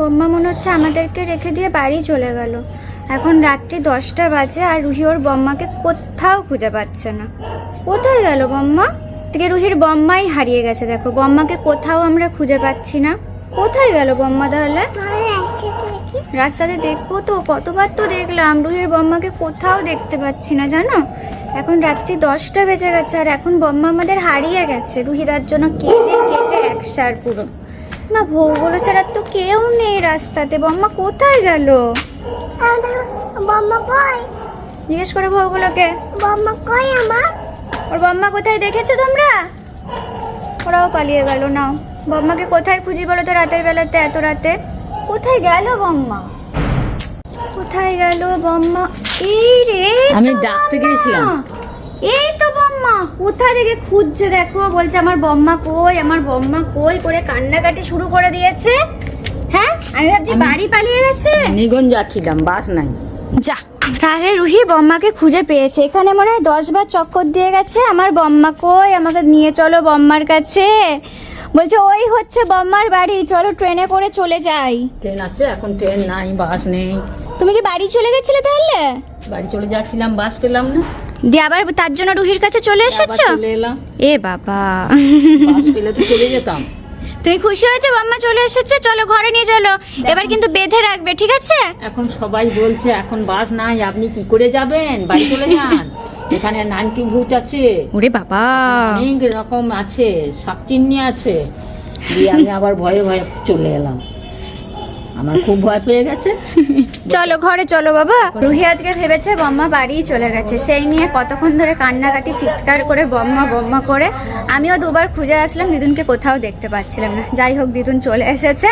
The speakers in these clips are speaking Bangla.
বম্মা মনে হচ্ছে আমাদেরকে রেখে দিয়ে বাড়ি চলে গেল। এখন রাত্রি 10টা বাজে আর রুহি ওর বম্মাকে কোথাও খুঁজে পাচ্ছে না। কোথায় গেল বম্মা? আজকে রুহির বম্মাই হারিয়ে গেছে। দেখো বম্মাকে কোথাও আমরা খুঁজে পাচ্ছি না। কোথায় গেল বম্মা তাহলে? রাস্তাতে দেখবো তো, কতবার তো দেখলাম, রুহির বম্মাকে কোথাও দেখতে পাচ্ছি না জানো। এখন রাত্রি 10টা বেজে গেছে আর এখন বম্মা আমাদের হারিয়ে গেছে। রুহি তার জন্য কেঁদে কেটে একসার পুরো। মা ভৌগুলো ছাড়া তো কেউ নেই রাস্তাতে। বম্মা কোথায় গেল? বম্মা কই? জিজ্ঞেস করে ভৌগুলোকে। বম্মা কই আমার? ওর বম্মা কোথায় দেখেছো তোমরা? ওরাও পালিয়ে গেল। নাও বম্মাকে কোথায় খুঁজি বলো তো রাতের বেলাতে, এত রাতে? কোথায় গেল বম্মা? কোথায় গেল বম্মা? এই রে, আমি ডাকতে গিয়েছিলাম। এই তো বম্মা কোথা থেকে খুঁজছে দেখো, বলছে আমার বম্মা কই, আমার বম্মা কই করে কান্নাকাটি শুরু করে দিয়েছে। হ্যাঁ আমি ভাবছি বাড়ি পালিয়ে গেছে। নিগন যাচ্ছিলাম, বাস নাই। যা, তাহলে রুহি বম্মাকে খুঁজে পেয়েছে। এখানে মনে হয় 10 বার চক্কর দিয়ে গেছে, আমার বম্মা কই, আমাকে নিয়ে চলো বম্মার কাছে। বলছে ওই হচ্ছে বম্মার বাড়ি, চলো ট্রেনে করে চলে যাই। ট্রেন আছে, এখন ট্রেন নাই, বাস নেই। তুমি কি বাড়ি চলে গেছিলে তাহলে? বাড়ি চলে যাচ্ছিলাম, বাস পেলাম না, দিয়ে আবার তার জন্য রুহির কাছে চলে আবার এসেছো? চলে এলাম। এ বাবা, বাস পেলে তো চলে যেতাম। তুমি খুশি হয়েছো বম্মা চলে এসেছে? চলো ঘরে নিয়ে চলো। এবার কিন্তু বেঁধে রাখবে, ঠিক আছে? এখন সবাই বলছে এখন বাস নাই, আপনি কি করে যাবেন, বাড়ি চলে যান। এখানে 90 ভূত আছে, ওরে বাবা, অনেক রকম আছে, শাকচিন্নি আছে। দিয়ে আমি আবার ভয়ে ভয়ে চলে এলাম, আমার খুব ভয় পেয়ে গেছে। চলো ঘরে চলো বাবা। রুহি আজকে ভেবেছে বম্মা বাড়ি চলে গেছে, সেই নিয়ে কতক্ষণ ধরে কান্নাকাটি চিৎকার করে বম্মা বম্মা করে। আমিও দুবার খুঁজে আসলাম, দিদুনকে কোথাও দেখতে পাচ্ছিলাম না। যাই হোক দিদুন চলে এসেছে,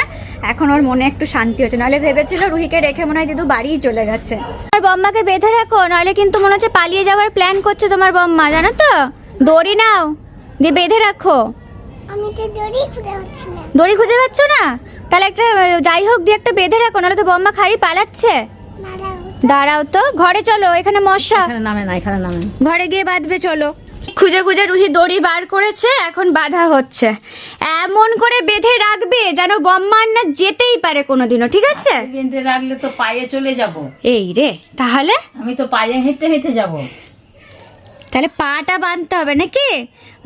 এখন ওর মনে একটু শান্তি হচ্ছে। নাহলে ভেবেছিল রুহিকে রেখে মনে হয় দিদু বাড়িই চলে গেছে। আর বম্মাকে বেঁধে রাখো, নাহলে কিন্তু মনে হচ্ছে পালিয়ে যাওয়ার প্ল্যান করছে তোমার বম্মা, জানো তো। দড়ি নাও, দিয়ে বেঁধে রাখো। আমি তো দড়ি খুঁজে পাচ্ছি না। দড়ি খুঁজে পাচ্ছ না? তাহলে একটা যাই হোক দিয়ে একটা বেঁধে রাখো, নাহলে তো বম্মা খালি পালাচ্ছে। দাঁড়াও তো, ঘরে চলো, এখানে মশা। এখানে নামে না, এখানে নামে। ঘরে গিয়ে বাঁধবে চলো। খুঁজে খুঁজে রুহি দড়ি বার করেছে, এখন বাঁধা হচ্ছে। এমন করে বেঁধে রাখবে যেন বম্মার না যেতেই পারে কোনোদিনও, ঠিক আছে? বেঁধে রাখলে তো পায়ে চলে যাব। এই রে, তাহলে আমি তো পায়ে হেঁটে হেঁটে যাব। তাহলে পাটা বাঁধতে হবে নাকি?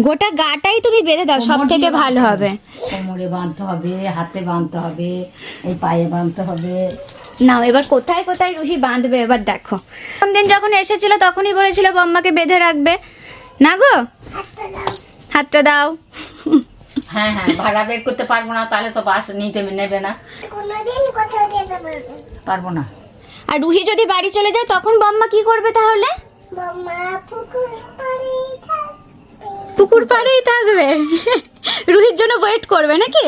গোটা গাটাই তুমি বেঁধে দাও, সব থেকে ভালো হবে। কোমরে বাঁধতে হবে, হাতে বাঁধতে হবে, এই পায়ে বাঁধতে হবে। নাও এবার কোথায় কোথায় রুহি বাঁধবে এবার দেখো। দিন যখন এসেছিল তখনই বলেছিল বম্মাকে বেঁধে রাখবে না গো। হাতটা দাও। হ্যাঁ হ্যাঁ, ভাড়া বের করতে পারবো না, তাহলে তো বাস নিতে নেবে না। কোনোদিন কোথাও যেতে পারবো পারবো না। আর রুহি যদি বাড়ি চলে যায় তখন বম্মা কি করবে তাহলে? বম্মা পুকুর পাড়ে থাকবে। পুকুর পাড়েই থাকবে। রুহির জন্য ওয়েট করবে নাকি?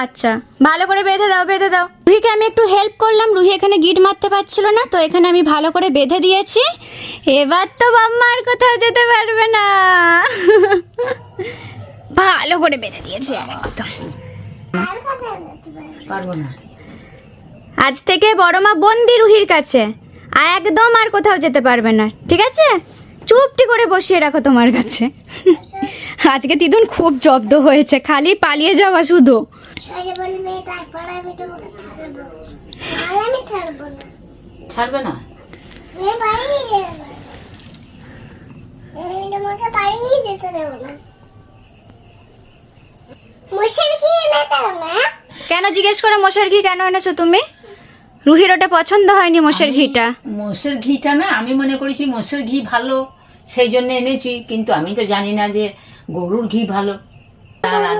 আচ্ছা, ভালো করে বেঁধে দাও, বেঁধে দাও। রুহিকে আমি একটু হেল্প করলাম, রুহি এখানে গিট মারতে পারছিল না, তো এখানে আমি ভালো করে বেঁধে দিয়েছি। এবার তো বম্মা আর কোথাও যেতে পারবে না। ভালো করে বেঁধে দিয়েছি একদম। আর কোথাও যেতে পারবো? পারবো না। আজ থেকে বড় মা বন্দি রুহির কাছে, একদম আর কোথাও যেতে পারবে না, ঠিক আছে? চুপটি করে বসিয়ে রাখো তোমার কাছে। আজকে দিদুন খুব জব্দ হয়েছে, খালি পালিয়ে যাওয়া শুধু। সরে বলবে তারপর আমি তোমাকে ছাড়বো। আর আমি ছাড়বো না। ছাড়বে না? আমি বাড়ি যাবো। আমি তোমাকে বাড়ি যেতে দেবো না। মশার কি এনে দাও না? কেন জিজ্ঞেস করো মোষের ঘি কেন এনেছো তুমি? রুহির ওটা পছন্দ হয়নি মোষের ঘিটা। মোষের ঘিটা না, আমি মনে করেছি মোষের ঘি ভালো, সেই জন্য এনেছি, কিন্তু আমি তো জানি না যে গরুর ঘি ভালো।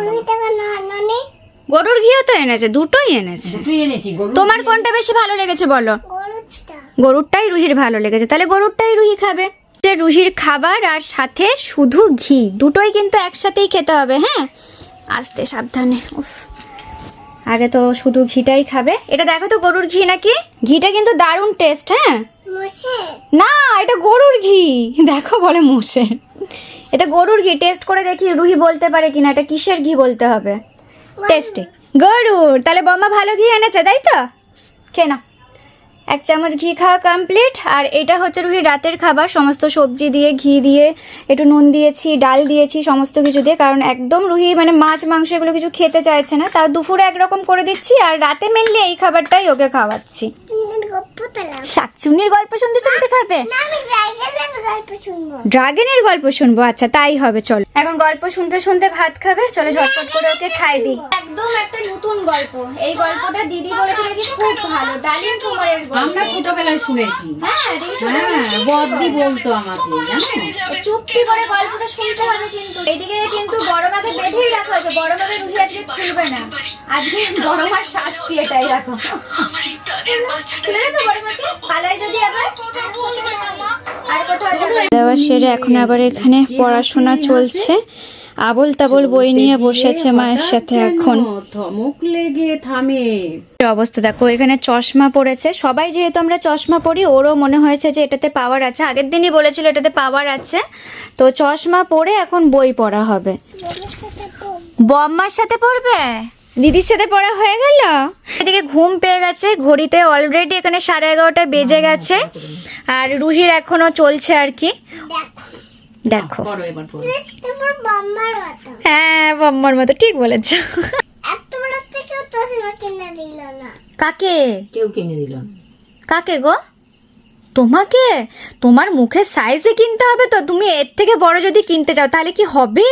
তুমি তো না নানি গরুর ঘিও তো এনেছে, দুটোই এনেছে। দুটোই এনেছি। গরুর তোমার ঘি- কোনটা বেশি ভালো লেগেছে বলো? গরুটা। গরুরটাই রুহির ভালো লেগেছে, তাহলে গরুরটাই রুহি খাবে। যে রুহির খাবার আর সাথে শুধু ঘি, দুটোই কিন্তু একসাথেই খেতে হবে। হ্যাঁ, আস্তে সাবধানে। উফ, আগে তো শুধু ঘিটাই খাবে। এটা দেখো তো গরুর ঘি নাকি? ঘিটা কিন্তু দারুণ টেস্ট। হ্যাঁ মশে না, এটা গরুর ঘি। দেখো বলে মোষের, এটা গরুর ঘি। টেস্ট করে দেখি রুহি বলতে পারে কিনা এটা কিসের ঘি বলতে হবে। টেস্টে গরুর। তাহলে বম্মা ভালো ঘি এনেছে, তাই তো? খেয়ে নাও, 1 চামচ ঘি খাওয়া কমপ্লিট। আর এটা হচ্ছে রুহির রাতের খাবার, সমস্ত সবজি দিয়ে, ঘি দিয়ে, একটু নুন দিয়েছি, ডাল দিয়েছি, সমস্ত কিছু দিয়ে, কারণ একদম রুহি মানে মাছ মাংস এগুলো কিছু খেতে চাইছে না। তাও দুপুরে একরকম করে দিচ্ছি, আর রাতে মেনলি এই খাবারটাই ওকে খাওয়াচ্ছি। শাকচুন্নির গল্প শুনতে শুনতে খাবে? না, আমি ড্রাগনের গল্প শুনবো। ড্রাগনের গল্প শুনবো, আচ্ছা তাই হবে। চলো এখন গল্প শুনতে শুনতে ভাত খাবে, চলো ঝটপট করে ওকে খাই দিই। একদম একটা নতুন গল্প, এই গল্পটা দিদি বলেছিল কি খুব ভালো, ডালিম কুমারের গল্প। আমরা ছোটবেলায় শুনেছি। হ্যাঁ দিদি হ্যাঁ, বদ্দি বলতো আমাকে, জানো? চুপটি করে গল্পটা শুনতে হবে কিন্তু। এইদিকে কিন্তু বড় মাকে বেঁধেই রাখা হয়েছে, বড় মাকে রুহি আজকে খুলবে না, আজকে বড় মার শাস্তি এটাই রাখো। খুলে দেবে বড় মাকে, পালায় যদি আবার আর কোথাও যাবে। দেওয়া সেরে এখন আবার এখানে পড়াশোনা চলছে, আবল তাবল বই নিয়ে বসেছে মায়ের সাথে। এখন ধমক লেগে থামে। অবস্থা দেখো, এখানে চশমা পড়েছে, সবাই যেহেতু আমরা চশমা পরি, ওরও মনে হয়েছে যে এটাতে পাওয়ার আছে, আগের দিনই বলেছিল এটাতে পাওয়ার আছে, তো চশমা পরে এখন বই পড়া হবে। বম্মার সাথে পড়বে? দিদির সাথে পড়া হয়ে গেল। এদিকে ঘুম পেয়ে গেছে, ঘড়িতে অলরেডি এখানে 11:30 বেজে গেছে, আর রুহির এখনো চলছে আর কি। দেখো তোমার বাম্মার মতো। হ্যাঁ বম্মার মতো, ঠিক বলেছ। এত বড় থেকেও চশমা কিনে দিল না। কাকে? কেউ কিনে দিল না। কাকে গো? তোমাকে? তোমার মুখের সাইজে কিনতে হবে তো, তুমি এর থেকে বড় যদি কিনতে চাও তাহলে কি হবে?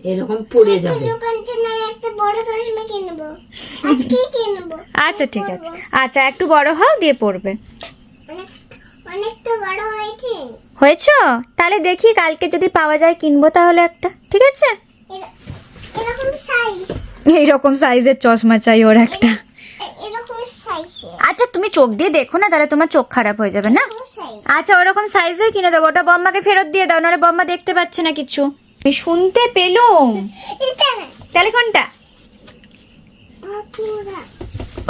এরকম পড়ে যাবে। দোকান থেকে একটা বড় চশমা কিনবো, আজকে কিনবো। আচ্ছা ঠিক আছে, আচ্ছা একটু বড় হও দিয়ে পড়বে। অনেক তো বড় হয়েছে। হয়েছো? তাহলে দেখি কালকে যদি পাওয়া যায় কিনবো তাহলে একটা, ঠিক আছে? এরকম সাইজ, এইরকম সাইজের চশমা চাই ওর একটা। এরকম সাইজে। আচ্ছা তুমি চোখ দিয়ে দেখো না, তাহলে তোমার চোখ খারাপ হয়ে যাবে না। সাইজ। আচ্ছা ওরকম সাইজের কিনে দেবো, ওটা বম্মাকে ফেরত দিয়ে দাও, নাহলে বম্মা দেখতে পাচ্ছে না কিছু। আমি শুনতে পেলুম। এটা না। তাহলে কোনটা? পুরা।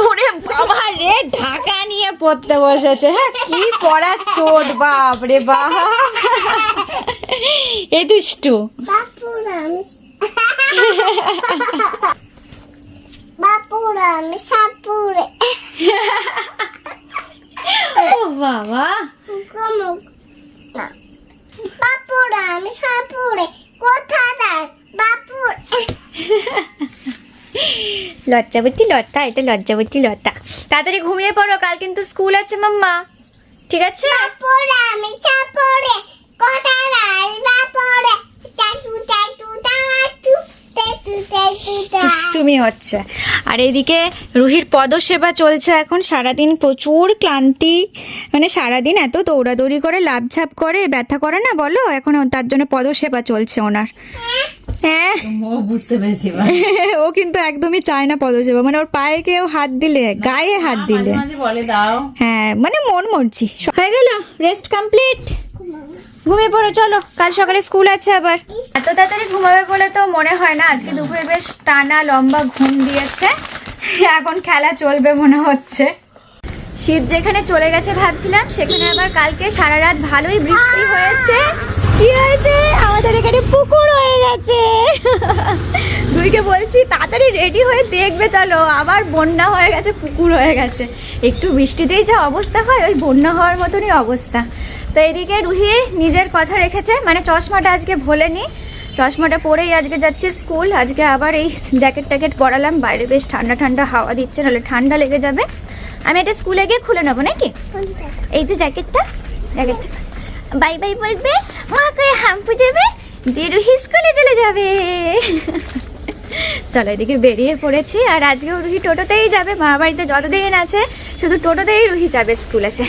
ওরে বাবা রে, ঢাকা নিয়ে পড়তে বসেছে। হ্যাঁ কি পড়া চোট, বাপ রে বাপ, এ দুষ্টু। বাপুরা আমি বাপুরা আমি সাপুরে। ও বাবা, কমুক না। বাপুরা আমি সাপুরে, কোথায় যাস বাপুর? লজ্জাবতী লতা, এটা লজ্জাবতী লতা। তাড়াতাড়ি ঘুমিয়ে পড়ো, কাল কিন্তু স্কুল আছে মাম্মা, ঠিক আছে? বাপুরা আমি সাপুরে, কোথায় যাস বাপুরে? Tattoo tattoo tattoo tattoo tattoo tattoo. দুষ্টুমি হচ্ছে। আর এদিকে রুহির পদসেবা চলছে এখন, সারাদিন প্রচুর ক্লান্তি, মানে সারাদিন এত দৌড়াদৌড়ি করে, লাভঝাপ করে, ব্যথা করে না বলো, এখন তার জন্য পদসেবা চলছে ওনার। হ্যাঁ ও বুঝতে পেরেছি। ও কিন্তু একদমই চায় না পদসেবা, মানে ওর পায়ে কেউ হাত দিলে, গায়ে হাত দিলে, মাঝে বলে দাও। হ্যাঁ মানে মন মর্জি। হয়ে গেল, রেস্ট কমপ্লিট, ঘুমিয়ে পড়ো। চলো কাল সকালে স্কুল আছে আবার। এত তাড়াতাড়ি ঘুমাবে বলে তো মনে হয় না, আজকে দুপুরে বেশ টানা লম্বা ঘুম দিয়েছে, এখন খেলা চলবে মনে হচ্ছে। শীত যেখানে চলে গেছে ভাবছিলাম, সেখানে আবার কালকে সারা রাত ভালোই বৃষ্টি হয়েছে। কি হয়েছে? আমাদের এখানে পুকুর হয়ে গেছে। দুইকে বলছি তাড়াতাড়ি রেডি হয়ে দেখবে, চলো আবার বন্যা হয়ে গেছে, পুকুর হয়ে গেছে। একটু বৃষ্টিতেই যা অবস্থা হয়, ওই বন্যা হওয়ার মতনই অবস্থা। তো এদিকে রুহি নিজের কথা রেখেছে, মানে চশমাটা আজকে ভোলেনি, চশমাটা পরেই আজকে যাচ্ছে স্কুল। আজকে আবার এই জ্যাকেট ট্যাকেট পরালাম, বাইরে বেশ ঠান্ডা ঠান্ডা হাওয়া দিচ্ছে, নাহলে ঠান্ডা লেগে যাবে। আমি এটা স্কুলে গিয়ে খুলে নেবো নাকি? এই যে জ্যাকেটটা বাই বাই বলবে, মা করে হাম্পু দেবে, দিয়ে রুহি স্কুলে চলে যাবে। চলো এদিকে বেরিয়ে পড়েছি, আর আজকেও রুহি টোটোতেই যাবে, মা বাড়িতে যতদিন আছে শুধু টোটোতেই রুহি যাবে স্কুলেতে।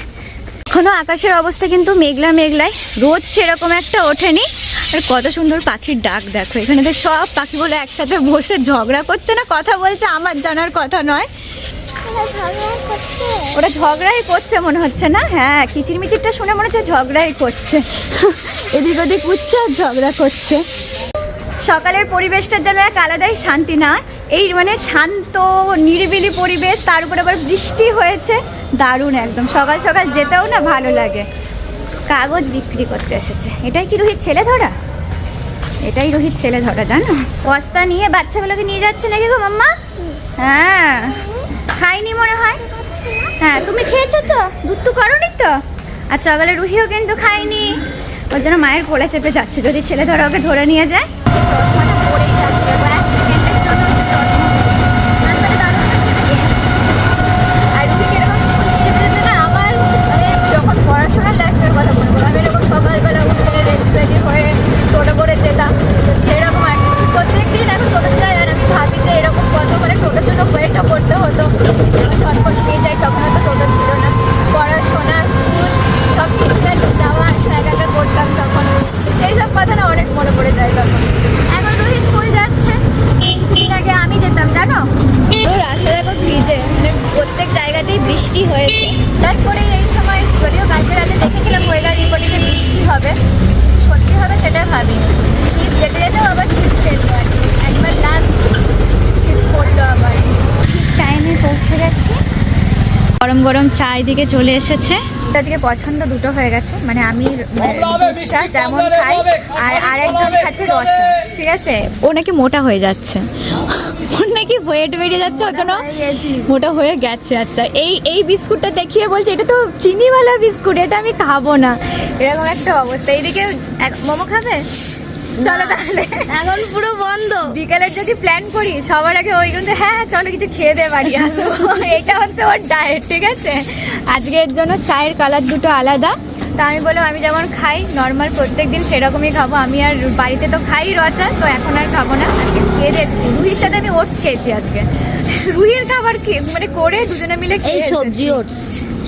এখনো আকাশের অবস্থা কিন্তু মেঘলা মেঘলাই, রোদ সেরকম একটা ওঠেনি। আর কত সুন্দর পাখির ডাক দেখো, এখানে তো সব পাখিগুলো একসাথে বসে ঝগড়া করছে না, কথা বলছে, আমার জানার কথা নয়, ওরা ঝগড়াই করছে মনে হচ্ছে না? হ্যাঁ কিচিরমিচিরটা শুনে মনে হচ্ছে ঝগড়াই করছে, এদিক ওদিক উঠছে আর ঝগড়া করছে। সকালের পরিবেশটা যেন এক আলাদাই শান্তি, না এই মানে শান্ত নিরিবিলি পরিবেশ, তার উপরে আবার বৃষ্টি হয়েছে, দারুণ একদম। সকাল সকাল যেতেও না ভালো লাগে। কাগজ বিক্রি করতে এসেছে, এটাই কি রোহিত ছেলে ধরা? এটাই রোহিত ছেলে ধরা, জানো? বস্তা নিয়ে বাচ্চাগুলোকে নিয়ে যাচ্ছে নাকি গো মাম্মা? হ্যাঁ খাইনি মনে হয়। হ্যাঁ তুমি খেয়েছো তো? দুধ তো করোনি তো? আর সকালে রুহিও কিন্তু খায়নি, ওর জন্য মায়ের কোলে চেপে যাচ্ছে, যদি ছেলে ধরে ওকে ধরে নিয়ে যায়। চশমাটা পরেই যাচ্ছে, এক সেকেন্ডের জন্য সে চশমা পরে। চশমাটা দারুণ লাগছে নাকি? আর রুহিকে এরকম স্কুল নিয়ে যেতে যেতে না আমার মানে যখন পড়াশোনার লাইফের কথা মনে পড়ে, আমি এরকম সকালবেলা উঠে রেডি হয়ে টোটো করে যেতাম, তো সেরকম আর কি প্রত্যেকদিন এখন টোটো যাই। আর আমি ভাবি যে এরকম কত মানে টোটোর জন্য ওয়েটও করতে হতো, ছটফট পেয়ে যাই, তখন হয়তো টোটো ছিল না। পড়াশোনা, স্কুল সব কিছু যাওয়া আসা একা একা করতাম তখন, তো সেই সব কথা না অনেক মনে পড়ে যায় তখন। এখন রুহি স্কুল যাচ্ছে, কিছুদিন আগে আমি যেতাম জানো, তো রাস্তা দেখো ভিজে, মানে প্রত্যেক জায়গাতেই বৃষ্টি হয়েছে। তারপরে এই সময় যদিও কালকে রাতে দেখেছিলাম ওয়েদার রিপোর্টে যে বৃষ্টি হবে, সত্যি হবে সেটা ভাবিনি। শীত যেতে যেতেও আবার শীত ফেললো আর কি, একবার লাস্ট শীত পড়লো আবার। ঠিক টাইমে পৌঁছে গেছি, গরম গরম চা এদিকে চলে এসেছে। আজকে পছন্দ দুটো হয়ে গেছে, মানে আমি চা যেমন খাই আর আরেকজন খাচ্ছে রচা, ঠিক আছে? ও নাকি মোটা হয়ে যাচ্ছে, ওর নাকি ওয়েট বেড়ে যাচ্ছে, ওর জন্য মোটা হয়ে গেছে। আচ্ছা এই বিস্কুটটা দেখিয়ে বলছে এটা তো চিনিওয়ালা বিস্কুট, এটা আমি খাবো না, এরকম একটা অবস্থা। এইদিকে মোমো খাবে? চলো তাহলে, এখন পুরো বন্ধ। বিকালের যদি প্ল্যান করি সবার আগে ওই কিন্তু হ্যাঁ চলো কিছু খেয়ে দিয়ে বাড়ি আসবো। এটা হচ্ছে ওর ডায়েট, ঠিক আছে? আজকের জন্য চায়ের কালার দুটো আলাদা, তা আমি বললাম আমি যেমন খাই নর্মাল প্রত্যেকদিন সেরকমই খাবো। আমি আর বাড়িতে তো খাই রচা, তো এখন আর খাবো না, আজকে খেয়ে দিয়েছি। রুহির সাথে আমি ওটস খেয়েছি আজকে, রুহির খাবার মানে করে দুজনে মিলে এই খেয়ে সবজি ওটস,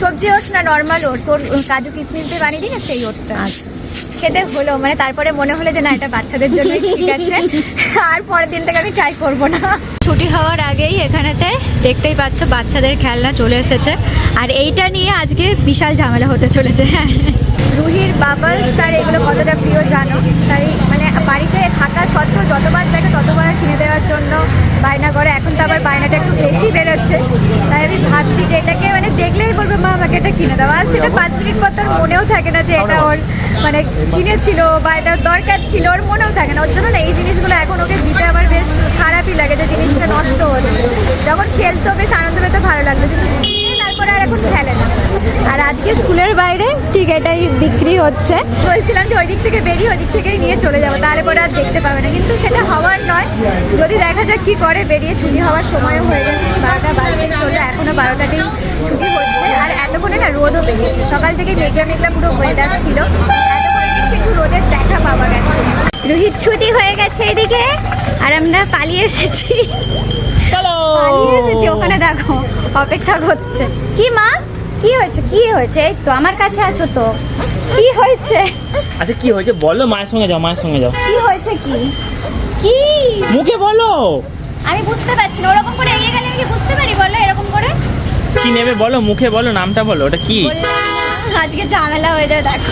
সবজি ওটস না নর্মাল ওটস, ওর কাজু কিশমিশ দিয়ে বানিয়ে দিই না সেই ওটসটা খেতে হলো। মানে তারপরে মনে হলো যে না এটা বাচ্চাদের জন্য ঠিক আছে, আর পরের দিন থেকে আমি ট্রাই করবো না। ছুটি হওয়ার আগেই এখানেতে দেখতেই পাচ্ছ বাচ্চাদের খেলনা চলে এসেছে, আর এইটা নিয়ে আজকে বিশাল ঝামেলা হতে চলেছে। হ্যাঁ, রুহির বাবলস আর এগুলো কতটা প্রিয় জানো, তাই মানে বাড়িতে থাকা সত্ত্বেও যতবার দেখে ততবার কিনে দেওয়ার জন্য বায়না করে। এখন তো আবার বায়নাটা একটু বেশি বেরোচ্ছে, তাই আমি ভাবছি যে এটাকে মানে দেখলেই বলবো মা আমাকে এটা কিনে দেওয়া, আর সেটা 5 মিনিট পর তোর মনেও থাকে না যে এটা ওর মানে কিনেছিল বা এটা দরকার ছিল, ওর মনেও থাকে না। ওর জন্য না এই জিনিসগুলো এখন ওকে দিতে আবার বেশ খারাপই লাগে যে জিনিসটা নষ্ট হচ্ছে। যখন খেলতো বেশ আনন্দ পেতে ভালো লাগলো, কিন্তু তারপরে আর এখন খেলে না। আর আজকে স্কুলের বাইরে ঠিক এটাই বিক্রি হচ্ছে, বলছিলাম যে ওই দিক থেকে বেরিয়ে ওই দিক থেকেই নিয়ে চলে যাবো, তাহলে পরে আর দেখতে পাবে না, কিন্তু সেটা হওয়ার নয়। যদি দেখা যাক কি করে, বেরিয়ে ছুটি হওয়ার সময়ও হয়ে গেছে, 12টা বাজতে চলে, এখনো 12টাতেই ছুটি হচ্ছে। আর এতক্ষণে না রোদও বেরিয়েছে, সকাল থেকে মেঘলা মেঘলা পুরো ওয়েদার ছিল, এতক্ষণে দেখছি একটু রোদের দেখা পাওয়া গেছে। রোহিত ছুটি হয়ে গেছে এদিকে, আর আমরা পালিয়ে এসেছি, পালিয়ে এসেছি। ওখানে দেখো অপেক্ষা করছে। কি মা কি হয়েছে? কি হয়েছে? এই তো আমার কাছে আছো তো, কি হয়েছে? আচ্ছা কি হয়েছে বলো, মায়ের সঙ্গে যাও, মায়ের সঙ্গে যাও। কি হয়েছে? কি কি মুখে বলো। আমি বুঝতে পারছি না, ওরকম করে এগিয়ে গেলে আমি কি বুঝতে পারি? বলো এরকম করে কি নেবে বলো, মুখে বলো, নামটা বলো, ওটা কি? আজকে ঝামেলা হয়ে যায়, দেখো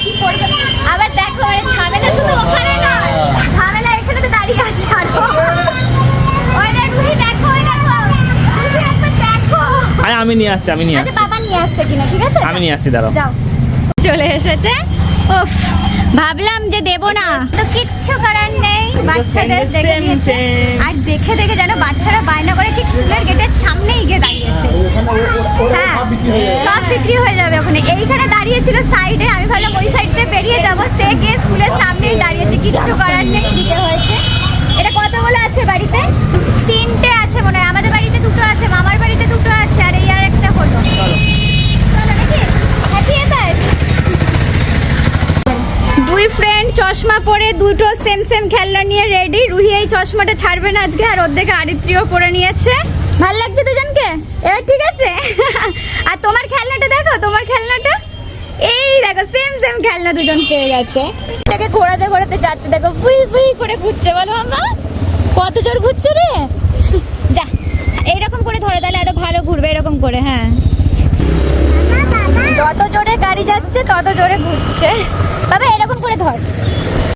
কি করবে আবার। দেখো আরে ঝামেলা শুধু ওখানে না, ঝামেলা এখানে তো দাঁড়িয়ে আছে আরো। ওই দেখো, ওই দেখো, ওই দেখো, তুমি একবার দেখো। আরে আমি নিয়ে আসছি, আমি নিয়ে আচ্ছা আসছি, বাবা নিয়ে আসছে কিনা, ঠিক আছে আমি নিয়ে আসছি, দাঁড়াও। যাও। চলে এসেছে। উফ, ভাবলাম যে দেব না, তো কিচ্ছু করার নেই, বাচ্চাদের দেখে নিয়েছে। আর দেখে দেখে যেন বাচ্চারা বায়না করে ঠিক স্কুলের গেটের সামনেই গিয়ে দাঁড়িয়েছে। হ্যাঁ, সব বিক্রি হয়ে যাবে ওখানে। এইখানে দাঁড়িয়েছিল সাইডে, আমি ভাবলাম ওই সাইড দিয়ে বেরিয়ে যাবো, সে গিয়ে স্কুলের সামনেই দাঁড়িয়েছে, কিচ্ছু করার নেই, দিতে হয়েছে। এটা কতগুলো আছে বাড়িতে? 3টে আছে মনে হয়, আমাদের বাড়িতে 2টো আছে, মামার বাড়িতে 2টো আছে, আর এই আর একটা হলো। চলো নাকি, হ্যাপি এবার। দুই ফ্রেন্ড চশমা পরে দুটো সেম সেম খেলনা নিয়ে রেডি। রুহি এই চশমাটা ছাড়বে না আজকে, আর ওর দেখে আরিত্রিও পরে নিয়েছে। ভাল লাগছে দুজনকে? এবার ঠিক আছে। আর তোমার খেলনাটা দেখো, তোমার খেলনাটা এই দেখো, সেম সেম খেলনা দুজন পেয়ে গেছে। এটাকে ঘোরাতে ঘোরাতে যাচ্ছে, দেখো ফুই ফুই করে ঘুরছে। বলো মামা কত জোর ঘুরছে রে, যা এইরকম করে ধরে, তাহলে আরো ভালো ঘুরবে এরকম করে। হ্যাঁ, যত জোরে গাড়ি যাচ্ছে তত জোরে ঘুরছে। বাবা এরকম করে ধর।